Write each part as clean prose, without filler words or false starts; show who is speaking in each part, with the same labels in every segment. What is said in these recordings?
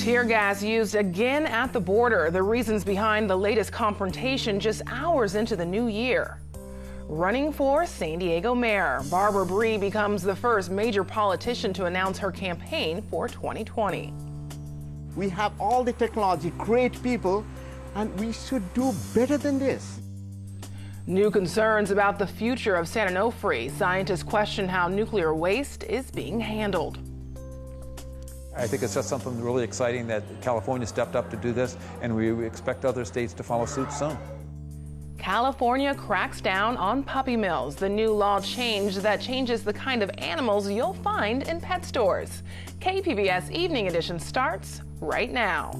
Speaker 1: Tear gas used again at the border. The reasons behind the latest confrontation just hours into the new year. Running for San Diego mayor, Barbara Bree becomes the first major politician to announce her campaign for 2020.
Speaker 2: We have all the technology, great people, and we should do better than this.
Speaker 1: New concerns about the future of San Onofre. Scientists question how nuclear waste is being handled.
Speaker 3: I think it's just something really exciting that California stepped up to do this, and we expect other states to follow suit soon.
Speaker 1: California cracks down on puppy mills. The new law change that changes the kind of animals you'll find in pet stores. KPBS Evening Edition starts right now.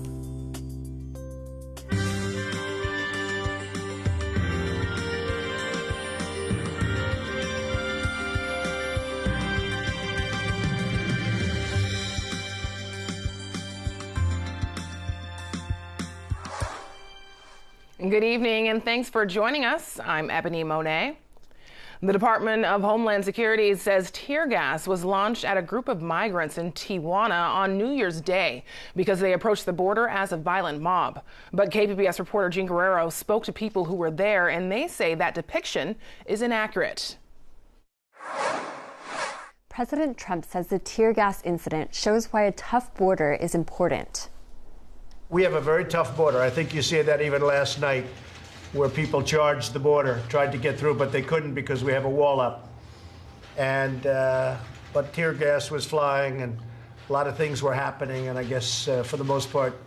Speaker 1: Good evening and thanks for joining us. I'm Ebony Monet. The Department of Homeland Security says tear gas was launched at a group of migrants in Tijuana on New Year's Day because they approached the border as a violent mob. But KPBS reporter Jean Guerrero spoke to people who were there and they say that depiction is inaccurate.
Speaker 4: President Trump says the tear gas incident shows why a tough border is important.
Speaker 5: We have a very tough border. I think you see that even last night where people charged the border, tried to get through, but they couldn't because we have a wall up. And but tear gas was flying and a lot of things were happening. And I guess for the most part,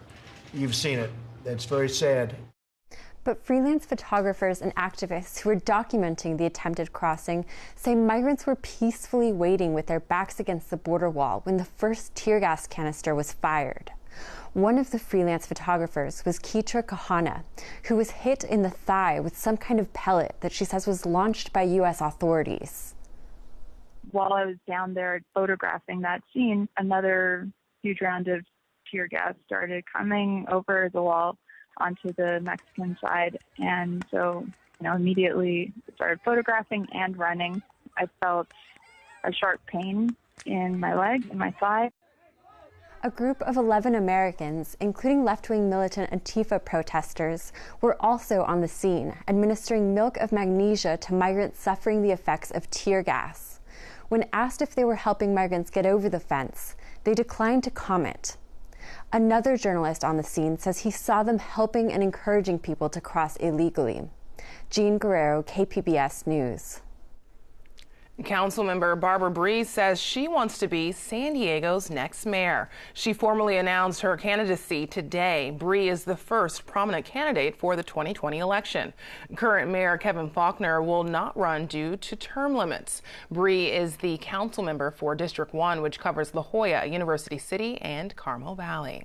Speaker 5: you've seen it. It's very sad.
Speaker 4: But freelance photographers and activists who were documenting the attempted crossing say migrants were peacefully waiting with their backs against the border wall when the first tear gas canister was fired. One of the freelance photographers was Keitra Kahana, who was hit in the thigh with some kind of pellet that she says was launched by U.S. authorities.
Speaker 6: While I was down there photographing that scene, another huge round of tear gas started coming over the wall onto the Mexican side. And so, immediately started photographing and running. I felt a sharp pain in my leg, in my thigh.
Speaker 4: A group of 11 Americans, including left-wing militant Antifa protesters, were also on the scene, administering milk of magnesia to migrants suffering the effects of tear gas. When asked if they were helping migrants get over the fence, they declined to comment. Another journalist on the scene says he saw them helping and encouraging people to cross illegally. Jean Guerrero, KPBS News.
Speaker 1: Councilmember Barbara Bree says she wants to be San Diego's next mayor. She formally announced her candidacy today. Bree is the first prominent candidate for the 2020 election. Current Mayor Kevin Faulconer will not run due to term limits. Bree is the council member for District 1, which covers La Jolla, University City, and Carmel Valley.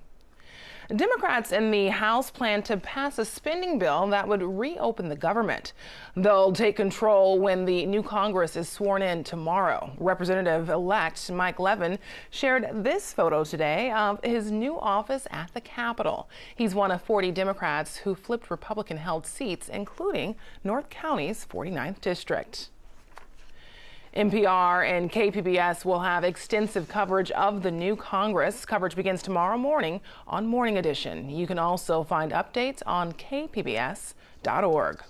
Speaker 1: Democrats in the House plan to pass a spending bill that would reopen the government. They'll take control when the new Congress is sworn in tomorrow. Representative-elect Mike Levin shared this photo today of his new office at the Capitol. He's one of 40 Democrats who flipped Republican-held seats, including North County's 49th district. NPR and KPBS will have extensive coverage of the new Congress. Coverage begins tomorrow morning on Morning Edition. You can also find updates on kpbs.org.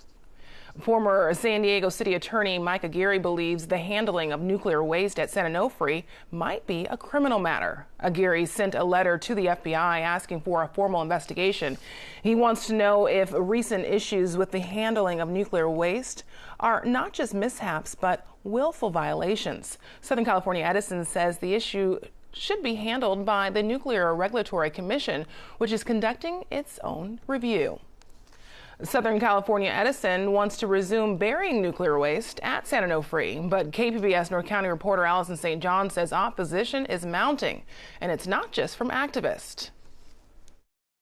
Speaker 1: Former San Diego City Attorney Mike Aguirre believes the handling of nuclear waste at San Onofre might be a criminal matter. Aguirre sent a letter to the FBI asking for a formal investigation. He wants to know if recent issues with the handling of nuclear waste are not just mishaps, but willful violations. Southern California Edison says the issue should be handled by the Nuclear Regulatory Commission, which is conducting its own review. Southern California Edison wants to resume burying nuclear waste at San Onofre, but KPBS North County reporter Allison St. John says opposition is mounting, and it's not just from activists.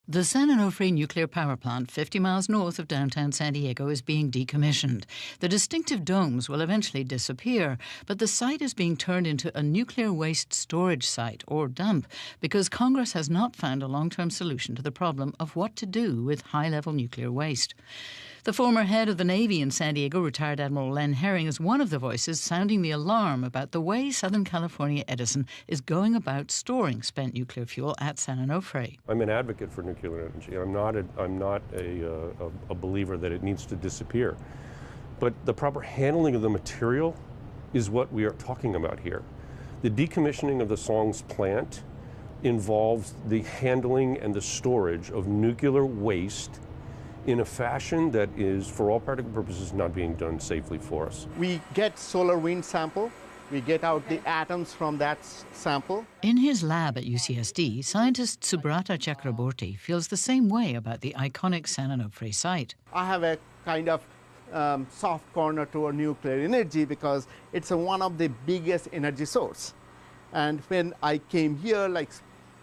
Speaker 7: The San Onofre nuclear power plant, 50 miles north of downtown San Diego, is being decommissioned. The distinctive domes will eventually disappear, but the site is being turned into a nuclear waste storage site, or dump, because Congress has not found a long-term solution to the problem of what to do with high-level nuclear waste. The former head of the Navy in San Diego, retired Admiral Len Herring, is one of the voices sounding the alarm about the way Southern California Edison is going about storing spent nuclear fuel at San Onofre.
Speaker 8: I'm an advocate for nuclear energy. I'm not a believer that it needs to disappear. But the proper handling of the material is what we are talking about here. The decommissioning of the Songs plant involves the handling and the storage of nuclear waste in a fashion that is, for all practical purposes, not being done safely for us.
Speaker 2: We get solar wind sample. We get out the atoms from that sample.
Speaker 7: In his lab at UCSD, scientist Subrata Chakraborty feels the same way about the iconic San Onofre site.
Speaker 2: I have a kind of soft corner toward nuclear energy because it's one of the biggest energy source. And when I came here like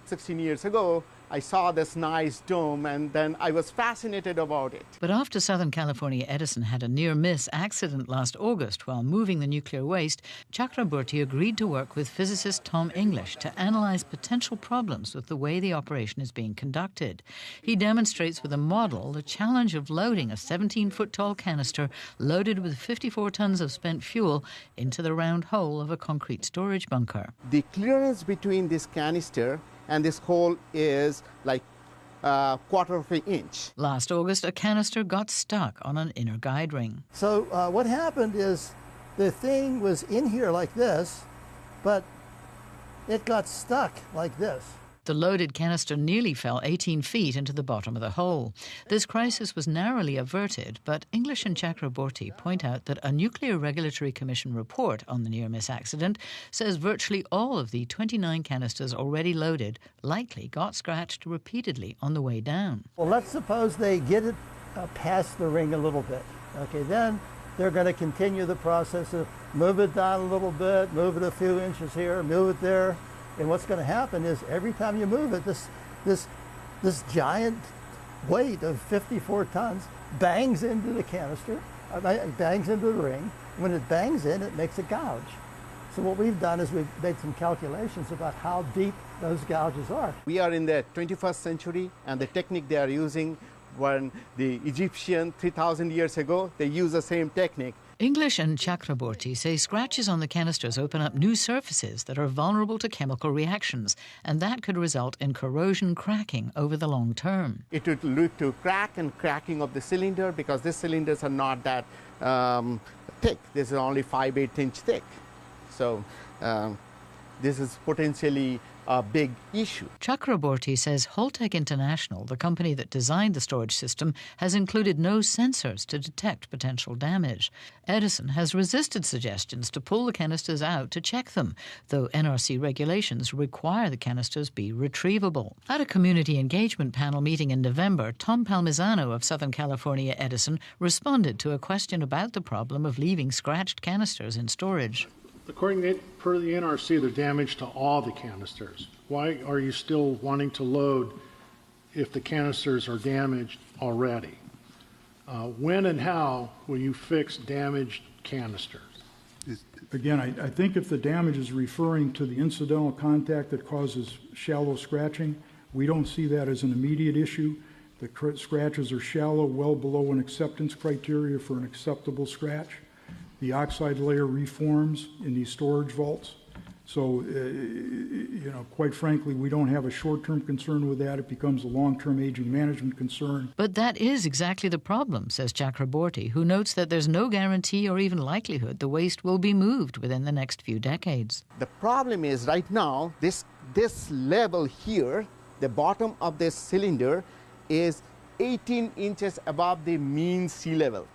Speaker 2: 16 years ago, I saw this nice dome, and then I was fascinated about it.
Speaker 7: But after Southern California Edison had a near-miss accident last August while moving the nuclear waste, Chakraborty agreed to work with physicist Tom English to analyze potential problems with the way the operation is being conducted. He demonstrates with a model the challenge of loading a 17-foot-tall canister loaded with 54 tons of spent fuel into the round hole of a concrete storage bunker.
Speaker 2: The clearance between this canister and this hole is like a quarter of an inch.
Speaker 7: Last August, a canister got stuck on an inner guide ring.
Speaker 9: So what happened is the thing was in here like this, but it got stuck like this.
Speaker 7: The loaded canister nearly fell 18 feet into the bottom of the hole. This crisis was narrowly averted, but English and Chakraborty point out that a Nuclear Regulatory Commission report on the near-miss accident says virtually all of the 29 canisters already loaded likely got scratched repeatedly on the way down.
Speaker 9: Well, let's suppose they get it past the ring a little bit. Okay, then they're going to continue the process of move it down a little bit, move it a few inches here, move it there. And what's going to happen is every time you move it, this giant weight of 54 tons bangs into the canister, bangs into the ring. When it bangs in, it makes a gouge. So what we've done is we've made some calculations about how deep those gouges are.
Speaker 2: We are in the 21st century, and the technique they are using, when the Egyptian 3,000 years ago, they use the same technique.
Speaker 7: English and Chakraborty say scratches on the canisters open up new surfaces that are vulnerable to chemical reactions, and that could result in corrosion cracking over the long term.
Speaker 2: It would lead to crack and cracking of the cylinder because these cylinders are not that thick. This is only 5/8 inch thick. So this is potentially a big issue.
Speaker 7: Chakraborty says Holtec International, the company that designed the storage system, has included no sensors to detect potential damage. Edison has resisted suggestions to pull the canisters out to check them, though NRC regulations require the canisters be retrievable. At a community engagement panel meeting in November, Tom Palmisano of Southern California Edison responded to a question about the problem of leaving scratched canisters in storage.
Speaker 10: According to per the NRC, there's damage to all the canisters. Why are you still wanting to load if the canisters are damaged already? When and how will you fix damaged canisters?
Speaker 11: Again, I think if the damage is referring to the incidental contact that causes shallow scratching, we don't see that as an immediate issue. The scratches are shallow, well below an acceptance criteria for an acceptable scratch. The oxide layer reforms in these storage vaults. So, quite frankly, we don't have a short-term concern with that. It becomes a long-term aging management concern.
Speaker 7: But that is exactly the problem, says Chakraborty, who notes that there's no guarantee or even likelihood the waste will be moved within the next few decades.
Speaker 2: The problem is right now, this level here, the bottom of this cylinder, is 18 inches above the mean sea level.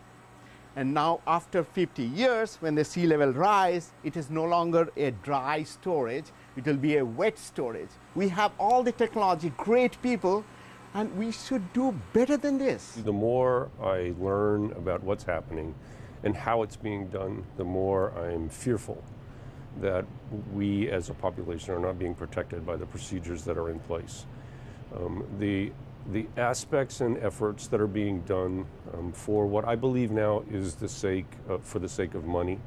Speaker 2: And now after 50 years, when the sea level rise, it is no longer a dry storage, it will be a wet storage. We have all the technology, great people, and we should do better than this.
Speaker 8: The more I learn about what's happening and how it's being done, the more I'm fearful that we as a population are not being protected by the procedures that are in place. The aspects and efforts that are being done for what I believe now is for the sake of money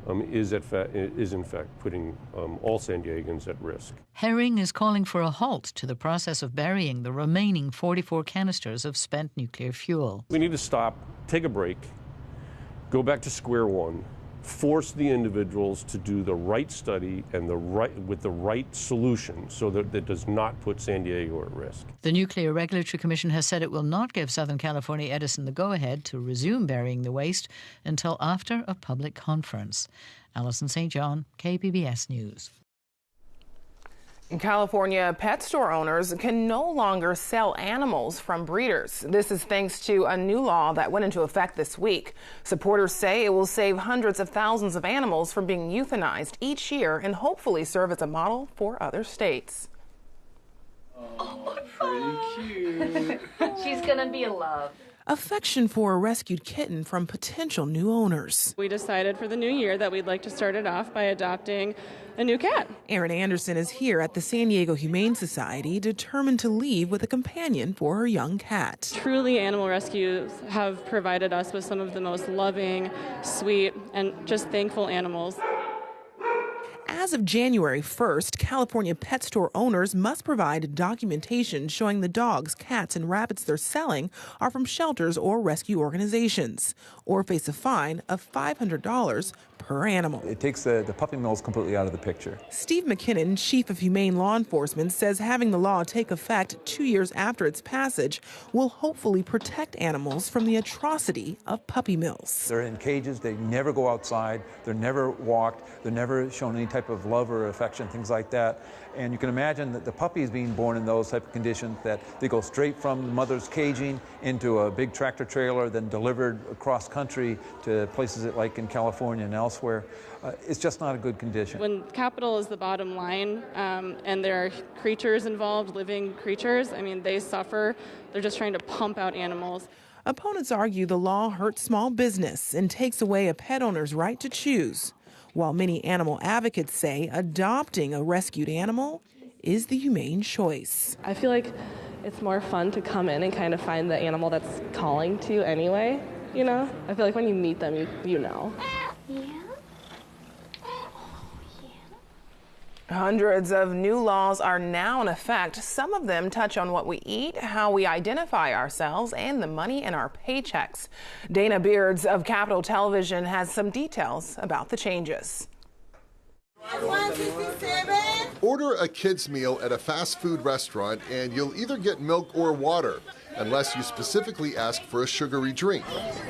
Speaker 8: is in fact putting all San Diegans at risk.
Speaker 7: Herring is calling for a halt to the process of burying the remaining 44 canisters of spent nuclear fuel.
Speaker 8: We need to stop, take a break, go back to square one, force the individuals to do the right study and with the right solution so that it does not put San Diego at risk.
Speaker 7: The Nuclear Regulatory Commission has said it will not give Southern California Edison the go-ahead to resume burying the waste until after a public conference. Alison St. John, KPBS News.
Speaker 1: California pet store owners can no longer sell animals from breeders. This is thanks to a new law that went into effect this week. Supporters say it will save hundreds of thousands of animals from being euthanized each year and hopefully serve as a model for other states.
Speaker 12: Oh, pretty cute. She's gonna be in love.
Speaker 1: Affection for a rescued kitten from potential new owners.
Speaker 13: We decided for the new year that we'd like to start it off by adopting a new cat.
Speaker 1: Erin Anderson is here at the San Diego Humane Society, determined to leave with a companion for her young cat.
Speaker 13: Truly, animal rescues have provided us with some of the most loving, sweet, and just thankful animals.
Speaker 1: As of January 1st, California pet store owners must provide documentation showing the dogs, cats, and rabbits they're selling are from shelters or rescue organizations, or face a fine of $500 per animal.
Speaker 3: It takes the puppy mills completely out of the picture.
Speaker 1: Steve McKinnon, chief of Humane Law Enforcement, says having the law take effect 2 years after its passage will hopefully protect animals from the atrocity of puppy mills.
Speaker 3: They're in cages, they never go outside, they're never walked, they're never shown any type of love or affection, things like that. And you can imagine that the puppies being born in those type of conditions, that they go straight from the mother's caging into a big tractor trailer, then delivered across country to places like in California and elsewhere. It's just not a good condition.
Speaker 13: When capital is the bottom line and there are creatures involved, living creatures, I mean, they suffer. They're just trying to pump out animals.
Speaker 1: Opponents argue the law hurts small business and takes away a pet owner's right to choose, while many animal advocates say adopting a rescued animal is the humane choice.
Speaker 14: I feel like it's more fun to come in and kind of find the animal that's calling to you anyway, you know? I feel like when you meet them, you know.
Speaker 12: Yeah.
Speaker 1: Hundreds of new laws are now in effect. Some of them touch on what we eat, how we identify ourselves, and the money in our paychecks. Dana Beards of Capitol Television has some details about the changes.
Speaker 15: Order a kids' meal at a fast food restaurant and you'll either get milk or water, unless you specifically ask for a sugary drink.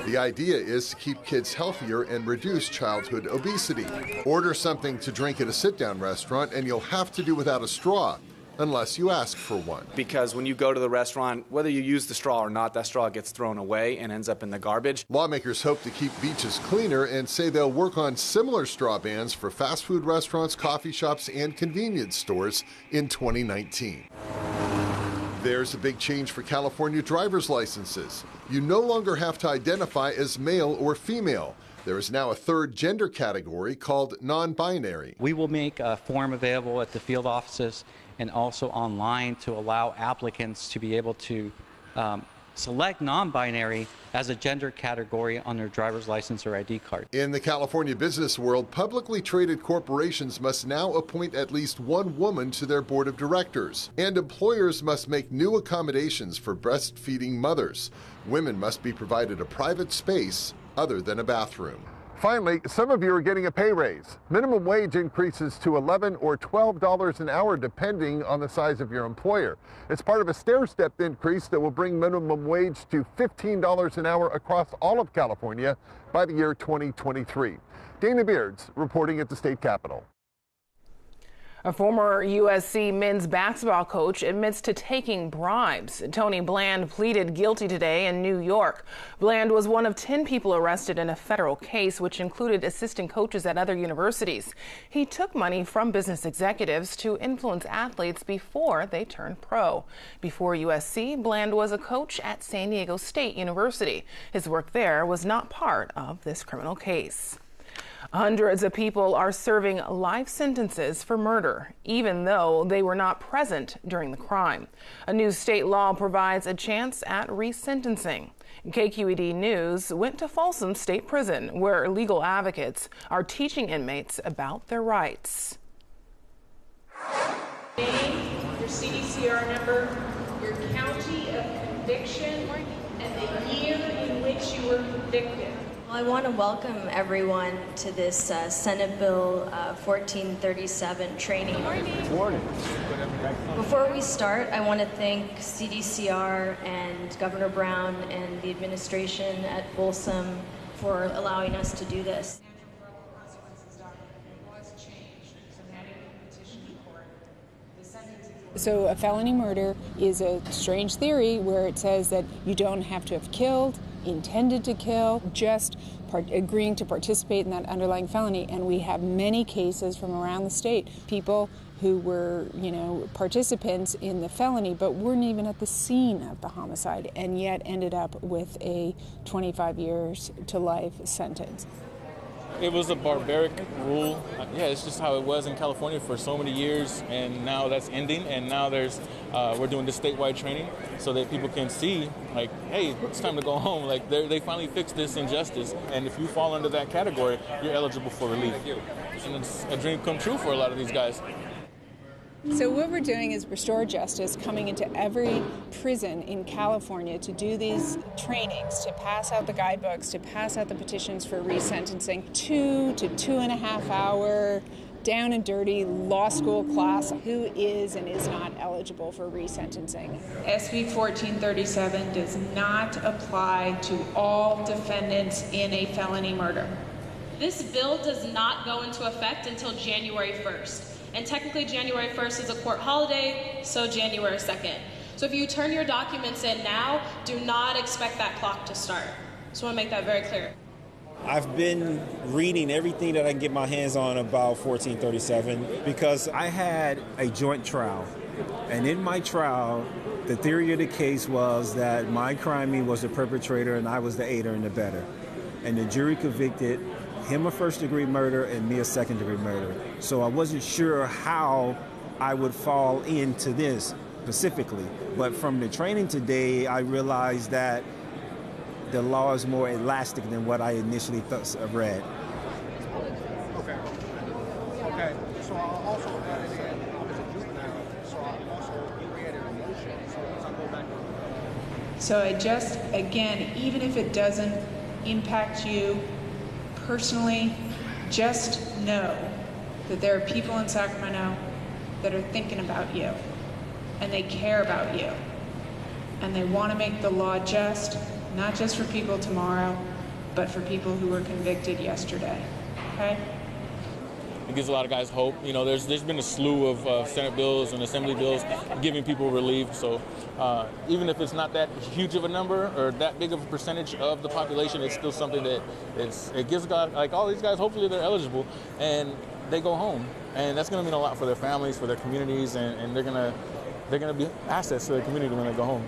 Speaker 15: The idea is to keep kids healthier and reduce childhood obesity. Order something to drink at a sit-down restaurant and you'll have to do without a straw, unless you ask for one.
Speaker 16: Because when you go to the restaurant, whether you use the straw or not, that straw gets thrown away and ends up in the garbage.
Speaker 15: Lawmakers hope to keep beaches cleaner and say they'll work on similar straw bans for fast food restaurants, coffee shops, and convenience stores in 2019. There's a big change for California driver's licenses. You no longer have to identify as male or female. There is now a third gender category called non-binary.
Speaker 17: We will make a form available at the field offices and also online to allow applicants to be able to select non-binary as a gender category on their driver's license or ID card.
Speaker 15: In the California business world, publicly traded corporations must now appoint at least one woman to their board of directors, and employers must make new accommodations for breastfeeding mothers. Women must be provided a private space other than a bathroom. Finally, some of you are getting a pay raise. Minimum wage increases to $11 or $12 an hour depending on the size of your employer. It's part of a stair-step increase that will bring minimum wage to $15 an hour across all of California by the year 2023. Dana Beards reporting at the state capitol.
Speaker 1: A former USC men's basketball coach admits to taking bribes. Tony Bland pleaded guilty today in New York. Bland was one of 10 people arrested in a federal case, which included assistant coaches at other universities. He took money from business executives to influence athletes before they turned pro. Before USC, Bland was a coach at San Diego State University. His work there was not part of this criminal case. Hundreds of people are serving life sentences for murder, even though they were not present during the crime. A new state law provides a chance at resentencing. KQED News went to Folsom State Prison, where legal advocates are teaching inmates about their rights.
Speaker 18: Name, your CDCR number, your county of conviction, and the year in which you were convicted.
Speaker 19: Well, I want to welcome everyone to this Senate Bill 1437 training.
Speaker 18: Good
Speaker 19: morning. Before we start, I want to thank CDCR and Governor Brown and the administration at Folsom for allowing us to do this.
Speaker 20: So a felony murder is a strange theory where it says that you don't have to have killed, intended to kill, just agreeing to participate in that underlying felony. And we have many cases from around the state, people who were, participants in the felony, but weren't even at the scene of the homicide, and yet ended up with a 25 years to life sentence.
Speaker 21: It was a barbaric rule. Yeah, it's just how it was in California for so many years, and now that's ending. And now we're doing this statewide training so that people can see, like, hey, it's time to go home. Like, they finally fixed this injustice, and if you fall under that category, you're eligible for relief. And it's a dream come true for a lot of these guys.
Speaker 20: So what we're doing is restore justice, coming into every prison in California to do these trainings, to pass out the guidebooks, to pass out the petitions for resentencing. 2 to 2.5 hour down and dirty law school class. Who is and is not eligible for resentencing?
Speaker 18: SB 1437 does not apply to all defendants in a felony murder.
Speaker 22: This bill does not go into effect until January 1st. And technically January 1st is a court holiday, so January 2nd. So if you turn your documents in now, do not expect that clock to start. Just want to make that very clear.
Speaker 23: I've been reading everything that I can get my hands on about 1437 because I had a joint trial. And in my trial, the theory of the case was that my crime was the perpetrator and I was the aider and abettor. And the jury convicted him of first-degree murder and me of second-degree murder. So I wasn't sure how I would fall into this specifically. But from the training today, I realized that the law is more elastic than what I initially read.
Speaker 24: Okay. So I'll also add it in. I was a juvenile, so I also created emotions. So once I go back.
Speaker 18: So again, even if it doesn't impact you personally, just know that there are people in Sacramento that are thinking about you, and they care about you, and they want to make the law just, not just for people tomorrow, but for people who were convicted yesterday, okay?
Speaker 21: It gives a lot of guys hope. There's been a slew of Senate bills and Assembly bills giving people relief. So even if it's not that huge of a number or that big of a percentage of the population, it's still something that it gives guys, like all these guys, hopefully they're eligible and they go home. And that's going to mean a lot for their families, for their communities, and they're going to be assets to their community when they go home.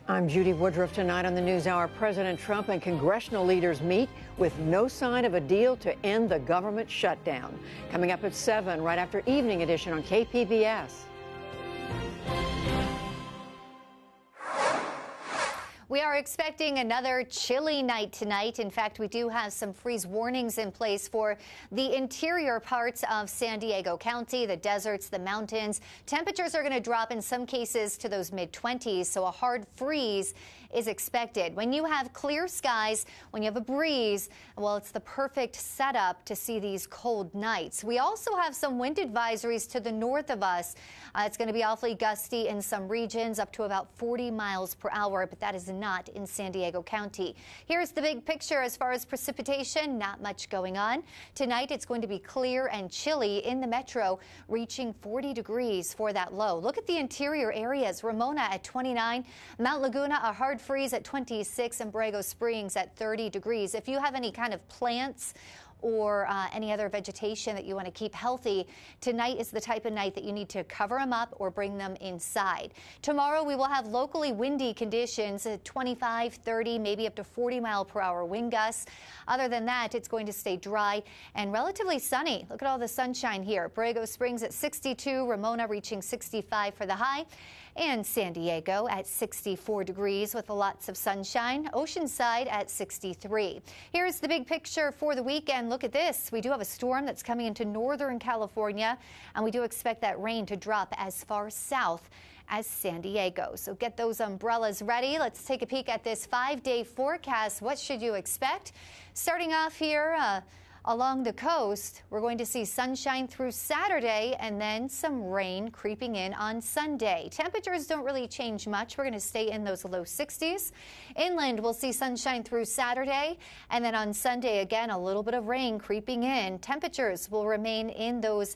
Speaker 25: I'm Judy Woodruff. Tonight on the NewsHour, President Trump and congressional leaders meet with no sign of a deal to end the government shutdown. Coming up at 7, right after Evening Edition on KPBS.
Speaker 26: We are expecting another chilly night tonight. In fact, we do have some freeze warnings in place for the interior parts of San Diego County, the deserts, the mountains. Temperatures are going to drop in some cases to those mid-20s, so a hard freeze is expected. When you have clear skies, when you have a breeze, well, it's the perfect setup to see these cold nights. We also have some wind advisories to the north of us. It's going to be awfully gusty in some regions, up to about 40 miles per hour, but that is not in San Diego County. Here's the big picture as far as precipitation. Not much going on. Tonight, it's going to be clear and chilly in the metro, reaching 40 degrees for that low. Look at the interior areas. Ramona at 29, Mount Laguna, a hard freeze at 26, and Borrego Springs at 30 degrees. If you have any kind of plants or any other vegetation that you want to keep healthy. Tonight is the type of night that you need to cover them up or bring them inside. Tomorrow we will have locally windy conditions, 25, 30, maybe up to 40-mile-per-hour wind gusts. Other than that, it's going to stay dry and relatively sunny. Look at all the sunshine here. Borrego Springs at 62, Ramona reaching 65 for the high, and San Diego at 64 degrees with lots of sunshine. Oceanside at 63. Here's the big picture for the weekend. Look at this. We do have a storm that's coming into northern California, and we do expect that rain to drop as far south as San Diego. So get those umbrellas ready. Let's take a peek at this 5-day forecast. What should you expect? Starting off here, along the coast, we're going to see sunshine through Saturday and then some rain creeping in on Sunday. Temperatures don't really change much. We're going to stay in those low 60s. Inland, we'll see sunshine through Saturday, and then on Sunday, again, a little bit of rain creeping in. Temperatures will remain in those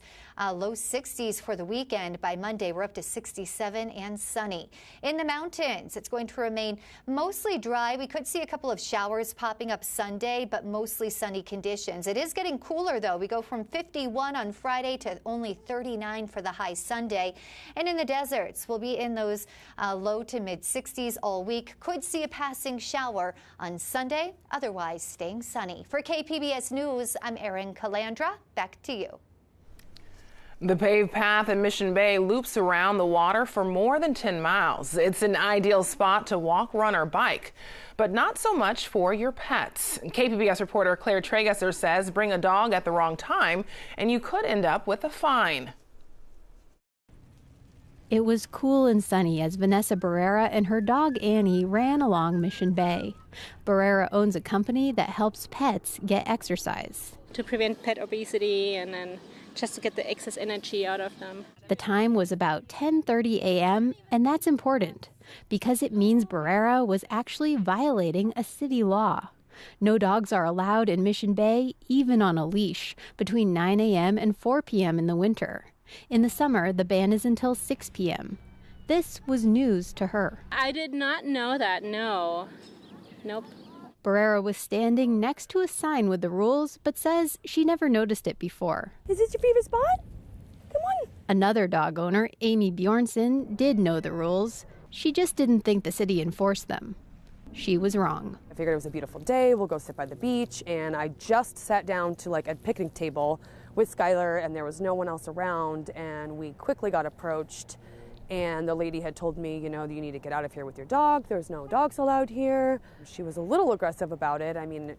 Speaker 26: low 60s for the weekend. By Monday, we're up to 67 and sunny. In the mountains, it's going to remain mostly dry. We could see a couple of showers popping up Sunday, but mostly sunny conditions. It is getting cooler, though. We go from 51 on Friday to only 39 for the high Sunday. And in the deserts, we'll be in those low to mid 60s all week. Could see a passing shower on Sunday, otherwise staying sunny. For KPBS News, I'm Erin Calandra. Back to you.
Speaker 1: The paved path in Mission Bay loops around the water for more than 10 miles. It's an ideal spot to walk, run, or bike, but not so much for your pets. KPBS reporter Claire Tragesser says bring a dog at the wrong time and you could end up with a fine.
Speaker 4: It was cool and sunny as Vanessa Barrera and her dog Annie ran along Mission Bay. Barrera owns a company that helps pets get exercise.
Speaker 5: To prevent pet obesity and then just to get the excess energy out of them.
Speaker 4: The time was about 10:30 a.m., and that's important because it means Barrera was actually violating a city law. No dogs are allowed in Mission Bay, even on a leash, between 9 a.m. and 4 p.m. in the winter. In the summer, the ban is until 6 p.m. This was news to her.
Speaker 5: I did not know that, no. Nope.
Speaker 4: Barrera was standing next to a sign with the rules, but says she never noticed it before.
Speaker 6: Is this your favorite spot? Come on.
Speaker 4: Another dog owner, Amy Bjornson, did know the rules. She just didn't think the city enforced them. She was wrong.
Speaker 9: I figured it was a beautiful day, we'll go sit by the beach, and I just sat down to like a picnic table with Skylar, and there was no one else around, and we quickly got approached. And the lady had told me, you know, you need to get out of here with your dog. There's no dogs allowed here. She was a little aggressive about it. I mean,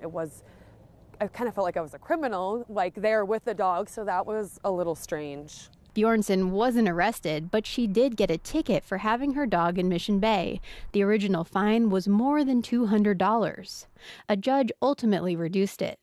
Speaker 9: I kind of felt like I was a criminal, like there with the dog, so that was a little strange.
Speaker 4: Bjornson wasn't arrested, but she did get a ticket for having her dog in Mission Bay. The original fine was more than $200. A judge ultimately reduced it.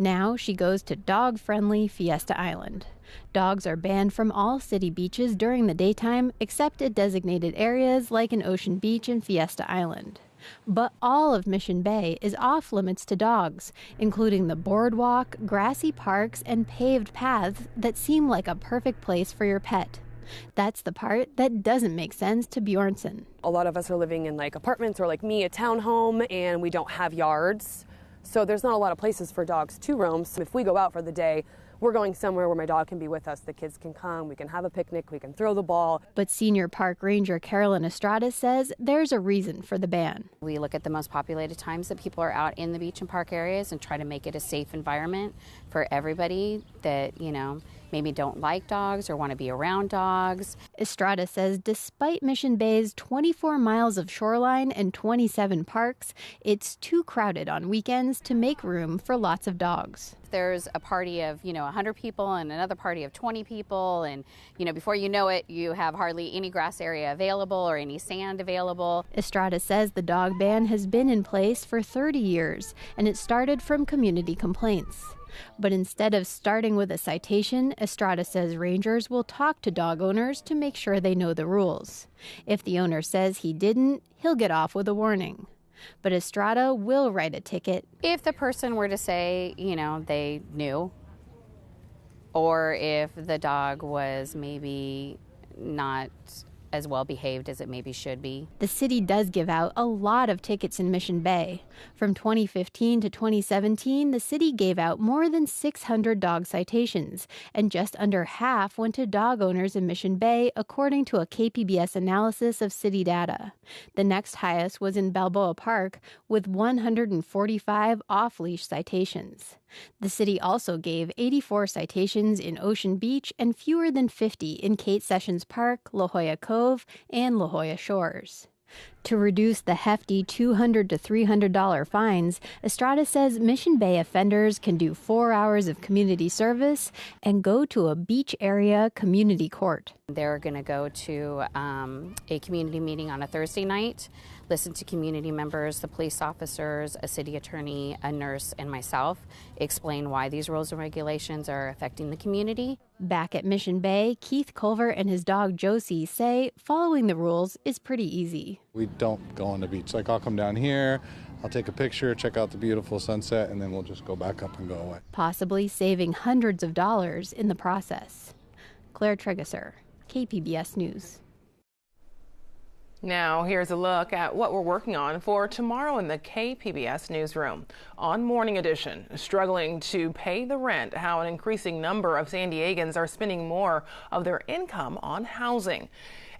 Speaker 4: Now she goes to dog-friendly Fiesta Island. Dogs are banned from all city beaches during the daytime, except at designated areas like an Ocean Beach and Fiesta Island. But all of Mission Bay is off limits to dogs, including the boardwalk, grassy parks, and paved paths that seem like a perfect place for your pet. That's the part that doesn't make sense to Bjornson.
Speaker 9: A lot of us are living in like apartments or like me, a townhome, and we don't have yards. So there's not a lot of places for dogs to roam. So if we go out for the day, we're going somewhere where my dog can be with us. The kids can come, we can have a picnic, we can throw the ball.
Speaker 4: But senior park ranger Carolyn Estrada says there's a reason for the ban.
Speaker 10: We look at the most populated times that people are out in the beach and park areas and try to make it a safe environment for everybody that, you know, maybe don't like dogs or want to be around dogs.
Speaker 4: Estrada says despite Mission Bay's 24 miles of shoreline and 27 parks, it's too crowded on weekends to make room for lots of dogs.
Speaker 10: There's a party of, 100 people and another party of 20 people, and, before you know it, you have hardly any grass area available or any sand available.
Speaker 4: Estrada says the dog ban has been in place for 30 years, and it started from community complaints. But instead of starting with a citation, Estrada says rangers will talk to dog owners to make sure they know the rules. If the owner says he didn't, he'll get off with a warning. But Estrada will write a ticket.
Speaker 10: If the person were to say, they knew, or if the dog was maybe not as well behaved as it maybe should be.
Speaker 4: The city does give out a lot of tickets in Mission Bay. From 2015 to 2017, the city gave out more than 600 dog citations, and just under half went to dog owners in Mission Bay, according to a KPBS analysis of city data. The next highest was in Balboa Park, with 145 off-leash citations. The city also gave 84 citations in Ocean Beach and fewer than 50 in Kate Sessions Park, La Jolla Cove, and La Jolla Shores. To reduce the hefty $200 to $300 fines, Estrada says Mission Bay offenders can do 4 hours of community service and go to a beach area community court.
Speaker 10: They're going to go to a community meeting on a Thursday night, listen to community members, the police officers, a city attorney, a nurse, and myself, explain why these rules and regulations are affecting the community.
Speaker 4: Back at Mission Bay, Keith Culver and his dog Josie say following the rules is pretty easy.
Speaker 2: We don't go on the beach. Like, I'll come down here, I'll take a picture, check out the beautiful sunset, and then we'll just go back up and go away.
Speaker 4: Possibly saving hundreds of dollars in the process. Claire Tregesser, KPBS News.
Speaker 1: Now, here's a look at what we're working on for tomorrow in the KPBS newsroom. On Morning Edition, struggling to pay the rent, how an increasing number of San Diegans are spending more of their income on housing.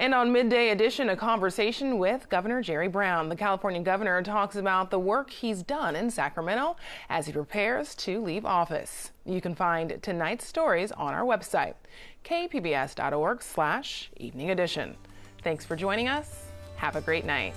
Speaker 1: And on Midday Edition, a conversation with Governor Jerry Brown. The California governor talks about the work he's done in Sacramento as he prepares to leave office. You can find tonight's stories on our website, kpbs.org/evening edition. Thanks for joining us. Have a great night.